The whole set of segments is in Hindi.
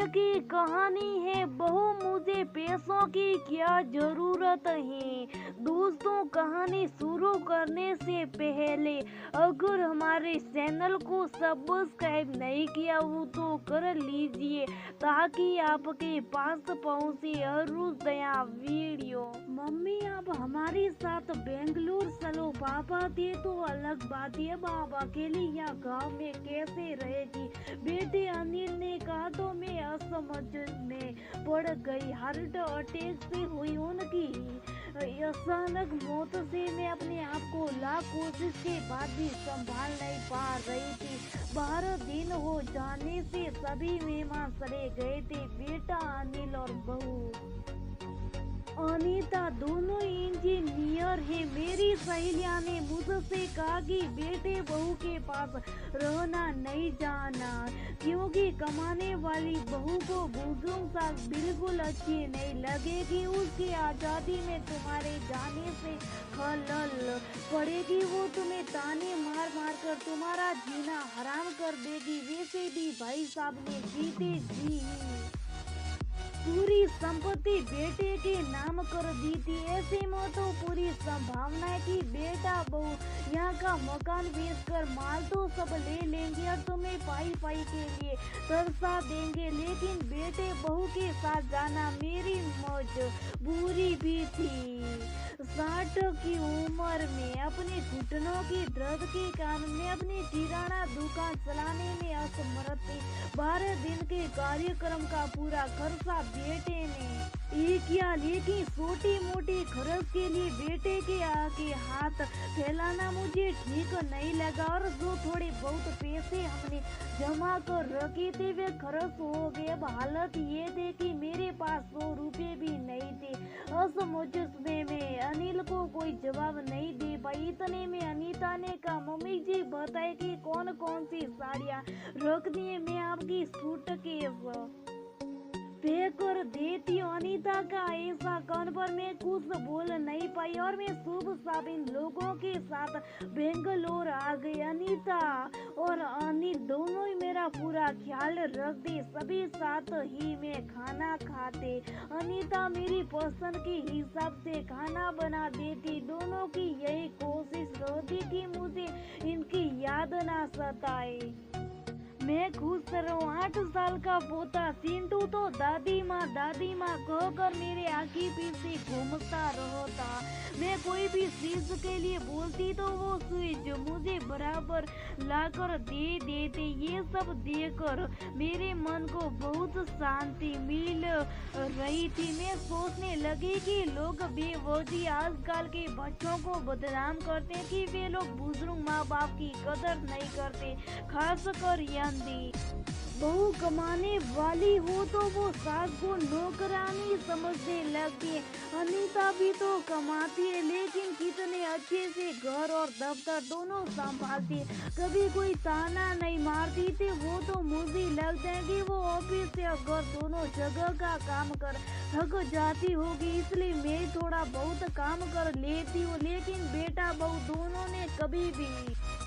की कहानी है, बहू मुझे पैसों की क्या जरूरत है। दोस्तों, कहानी शुरू करने से पहले अगर हमारे चैनल को सब्सक्राइब नहीं किया हो तो कर लीजिए ताकि आपके पास पहुंचे हर रोज नया वीडियो। मम्मी आप हमारे साथ बेंगलुरु चलो, पापा थे तो अलग बात है, अब अकेले यहाँ गाँव में कैसे रहेगी। बेटे अनिल ने कहा तो मैं असमझ में पड़ गई। हार्ट अटैक से हुई उनकी अचानक मौत से मैं अपने आप को लाख कोशिश के बाद भी संभाल नहीं पा रही थी। 12 दिन हो जाने से सभी मेहमान चले गए थे। बेटा अनिल और बहू अनीता दोनों इंजीनियर है। मेरी सहेलिया ने मुझसे कहा कि बेटे बहू के पास रहना नहीं जाना, क्योंकि कमाने वाली बहू को बुजुर्ग साथ बिल्कुल अच्छी नहीं लगेगी। उसकी आजादी में तुम्हारे जाने से खलल पड़ेगी। वो तुम्हें ताने मार मार कर तुम्हारा जीना हराम कर देगी। वैसे भी भाई साहब ने जीते जी पूरी संपत्ति बेटे के नाम कर दी थी। ऐसे में तो पूरी संभावना है कि बेटा बहू यहाँ का मकान बेचकर माल तो सब ले लेंगे और तुम्हें पाई पाई के लिए तरसा देंगे। लेकिन बेटे बहू के साथ जाना मेरी मजबूरी भी थी। 60 की उम्र में अपने घुटनों की दर्द के कारण मैं अपनी किराना दुकान चलाने में असमर्थ थी। 12 दिन के कार्यक्रम का पूरा खर्चा बेटे ने ये किया, लेकिन छोटी मोटी खर्च के लिए बेटे के आगे हाथ फैलाना मुझे ठीक नहीं लगा। और जो थोड़े बहुत पैसे हमने जमा कर रखे थे वे खर्च हो गए। अब हालत ये थे कि मेरे पास 100 रुपये भी नहीं थे। असमझ में मैं अनिल को कोई जवाब नहीं दे पाई। इतने में अनीता ने कहा, मम्मी जी बताए कि कौन कौन सी साड़ियाँ रखनी है, मैं आपकी सूटकेस पैक कर देती हूँ। अनीता का ऐसा कहने पर मैं कुछ बोल नहीं पाई और मैं शुभ शाबिन लोगों के साथ बेंगलोर आ गई। अनीता और अनिल दोनों ही मेरा पूरा ख्याल रखते, सभी साथ ही में खाना खाते। अनीता मेरी पसंद के हिसाब से खाना बना देती। दोनों की यही कोशिश रहती कि मुझे इनकी याद ना सताए, मैं खुश रहूं। 8 साल का पोता सिंटू तो दादी माँ कहकर मेरे आगे पीछे घूमता रहता। मैं कोई भी चीज के लिए बोलती तो वो चीज मुझे बराबर लाकर दे देते। ये सब देखकर मेरे मन को बहुत शांति मिल रही थी। मैं सोचने लगी कि लोग बेवजह आजकल के बच्चों को बदनाम करते हैं कि वे लोग बुजुर्ग माँ बाप की कदर नहीं करते, खास कर यंदी बहू कमाने वाली हो तो वो सास को नौकरानी समझने लगती है। अनीता भी तो कमाती है, लेकिन कितने अच्छे से घर और दफ्तर दोनों संभालती है। कभी कोई ताना नहीं मारती थी। वो तो मुझे लगता है कि वो ऑफिस से घर दोनों जगह का काम कर थक जाती होगी, इसलिए मैं थोड़ा बहुत काम कर लेती हूँ। लेकिन बेटा बहू दोनों ने कभी भी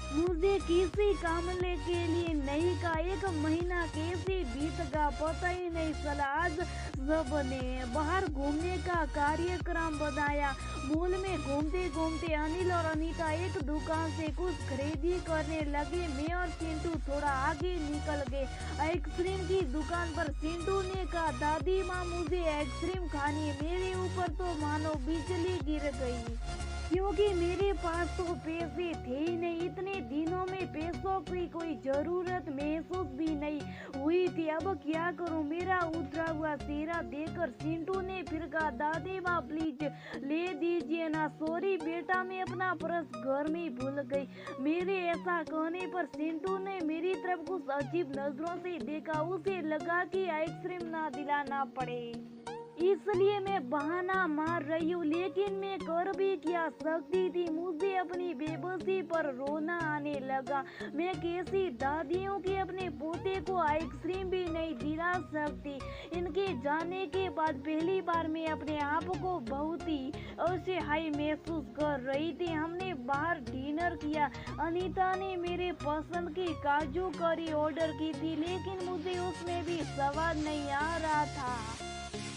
मुझे किसी काम के लिए नहीं कहा। 1 महीना कैसे बीत गया पता ही नहीं चला। आज सबने बाहर घूमने का कार्यक्रम बनाया। मॉल में घूमते घूमते अनिल और अनीता एक दुकान से कुछ खरीदी करने लगे। मैं और सिंटू थोड़ा आगे निकल गए। आइसक्रीम की दुकान पर सिंटू ने कहा, दादी माँ मुझे आइसक्रीम खानी है। मेरे ऊपर तो मानो बिजली गिर गई, क्योंकि मेरे पास तो पैसे थे ही नहीं। इतने दिनों में पैसों की कोई जरूरत महसूस भी नहीं हुई थी। अब क्या करूं? मेरा उतरा हुआ चेहरा देखकर सिंटू ने फिर कहा, दादी माँ प्लीज ले दीजिए ना। सॉरी बेटा, मैं अपना पर्स घर में भूल गई। मेरे ऐसा कहने पर सिंटू ने मेरी तरफ कुछ अजीब नजरों से देखा। उसे लगा कि आइसक्रीम ना दिलाना पड़े, इसलिए मैं बहाना मार रही हूँ, लेकिन मैं कर भी क्या सकती थी। मुझे अपनी बेबसी पर रोना आने लगा। मैं कैसी दादियों के अपने पोते को आइसक्रीम भी नहीं दिला सकती। इनके जाने के बाद पहली बार मैं अपने आप को बहुत ही असहाय महसूस कर रही थी। हमने बाहर डिनर किया। अनीता ने मेरे पसंद की काजू करी ऑर्डर की थी, लेकिन मुझे उसमें भी में स्वाद नहीं आ रहा था।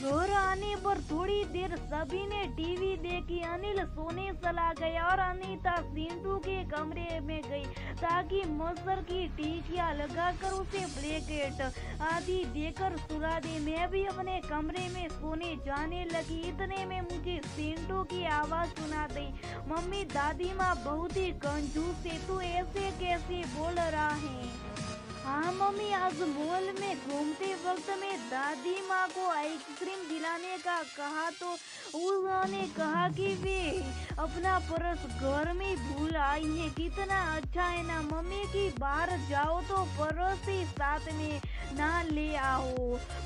घर आने पर थोड़ी देर सभी ने टीवी देखी। अनिल सोने चला गया और अनीता सिंटू के कमरे में गई ताकि मच्छर की टीकियां लगाकर उसे ब्लैंकेट आदि देकर सुला दे। मैं भी अपने कमरे में सोने जाने लगी। इतने में मुझे सिंटू की आवाज सुना दी। मम्मी, दादी माँ बहुत ही कंजूस है, तू ऐसे कैसे बोल रहा है? हाँ मम्मी, आज मॉल में घूमते वक्त में दादी माँ को आइसक्रीम दिलाने का कहा तो उन्होंने कहा कि वे अपना पर्स घर में भूल आई है। कितना अच्छा है ना मम्मी कि बाहर जाओ तो पर्स ही साथ में ना ले आओ,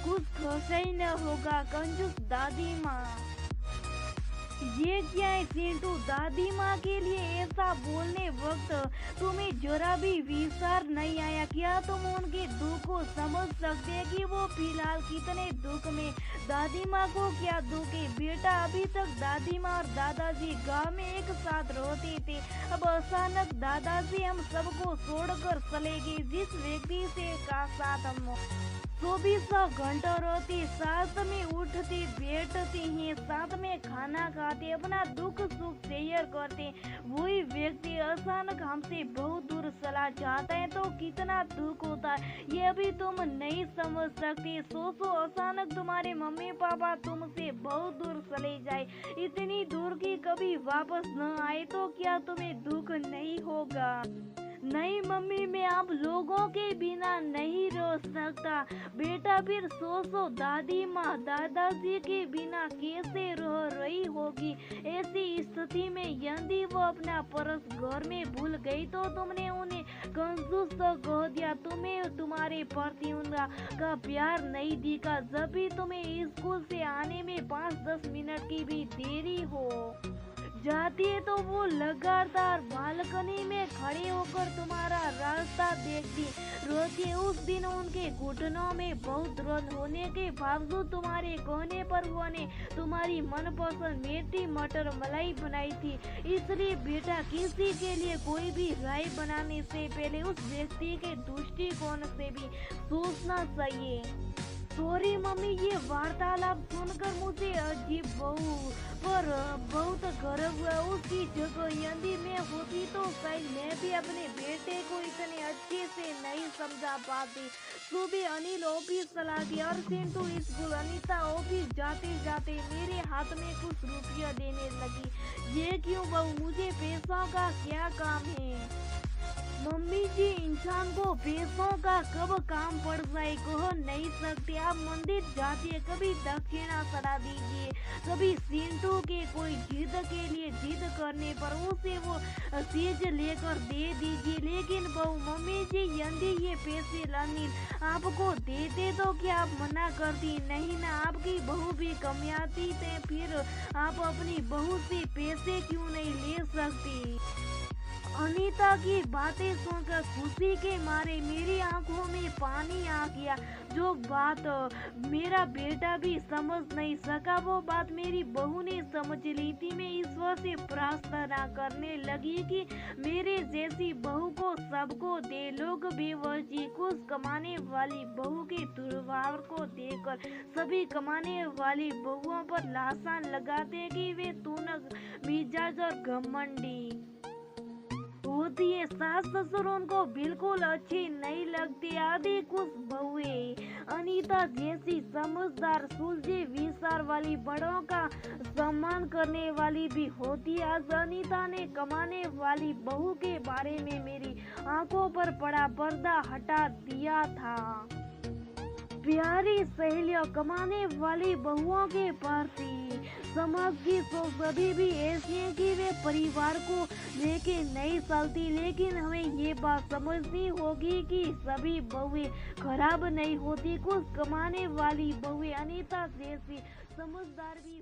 कुछ खर्चा ही न होगा। कंजूस दादी माँ। ये क्या है सिंटू? दादी माँ के लिए ऐसा बोलने वक्त तुम्हें जरा भी विचार नहीं आया क्या? तुम उनके दुख को समझ सकते हैं कि वो फिलहाल कितने दुख में? दादी माँ को क्या दुख है बेटा? अभी तक दादी माँ और दादाजी गांव में एक साथ रहते थे। अब अचानक दादाजी हम सबको छोड़कर चले गए। जिस व्यक्ति से का साथ हम 24 घंटा रहते, साथ में उठते बैठते हैं, साथ में खाना खाते, अपना दुख सुख शेयर करते, वही व्यक्ति अचानक हमसे बहुत दूर चला जाता है तो कितना दुख होता है ये अभी तुम नहीं समझ सकते। सोचो, अचानक तुम्हारे मम्मी पापा तुमसे बहुत दूर चले जाए, इतनी दूर की कभी वापस न आए तो क्या तुम्हें दुख नहीं होगा? नहीं मम्मी, मैं आप लोगों के बिना नहीं रह सकता बेटा। फिर सोचो, दादी माँ दादाजी के बिना कैसे रह रही होगी? ऐसी स्थिति में यदि वो अपना पर्स घर में भूल गई तो तुमने उन्हें कंजूस तो कह दिया, तुम्हें तुम्हारे प्रति उनका प्यार नहीं दिखा। जब भी तुम्हें स्कूल से आने में 5-10 मिनट की भी देरी हो जाती है तो वो लगातार बालकनी में खड़े होकर तुम्हारा रास्ता देखती रहती है। उस दिन उनके घुटनों में बहुत दर्द होने के बावजूद तुम्हारे कहने पर उन्होंने तुम्हारी मनपसंद मीठी मटर मलाई बनाई थी। इसलिए बेटा, किसी के लिए कोई भी राय बनाने से पहले उस व्यक्ति के दृष्टिकोण से भी सोचना चाहिए। सॉरी मम्मी, ये वार्तालाप सुनकर मुझे अजीब पर बहुत गर्व हुआ। उसकी जगह यदि मैं होती तो शायद मैं भी अपने बेटे को इतने अच्छे से नहीं समझा पाती। सुबह अनिल ऑफिस चला गया और सिंटू स्कूल। अनीता ऑफिस जाते जाते मेरे हाथ में कुछ रुपया देने लगी। ये क्यों बहू, मुझे पैसों का क्या काम है? मम्मी जी, इंसान को पैसों का कब काम पड़ जाए कह नहीं सकते। आप मंदिर जाते कभी दक्षिणा चढ़ा दीजिए, कभी सिंटू के कोई जिद के लिए जिद करने पर उसे वो चीज लेकर दे दीजिए। लेकिन बहू, मम्मी जी, यदि ये पैसे अनिल आपको देते तो क्या आप मना करती? नहीं ना, आपकी बहू भी कमाती थे, फिर आप अपनी बहू से पैसे क्यों नहीं ले सकती? अनीता की बातें सुनकर खुशी के मारे मेरी आंखों में पानी आ गया। जो बात मेरा बेटा भी समझ नहीं सका वो बात मेरी बहू ने समझ ली थी। मैं ईश्वर से प्रार्थना करने लगी कि मेरे जैसी बहू को सबको दे। लोग बेवजह कुछ कमाने वाली बहू के दुर्व्यवहार को देखकर सभी कमाने वाली बहुओं पर लासान लगाते कि वे तूनक मिजाज और घमंडी होती है। सास ससुर उनको बिल्कुल अच्छी नहीं लगती। आदि कुछ बहुएं अनीता जैसी समझदार सुलझे विचार वाली बड़ों का सम्मान करने वाली भी होती है। आज अनीता ने कमाने वाली बहू के बारे में मेरी आंखों पर पड़ा पर्दा हटा दिया था। प्यारी सहेलियों, कमाने वाली बहुओं के प्रति समाज की सोच अभी भी ऐसी है कि वे परिवार को लेके नहीं चलती। लेकिन हमें ये बात समझनी होगी कि सभी बहुएं खराब नहीं होती। कुछ कमाने वाली बहुएं अनीता जैसी समझदार भी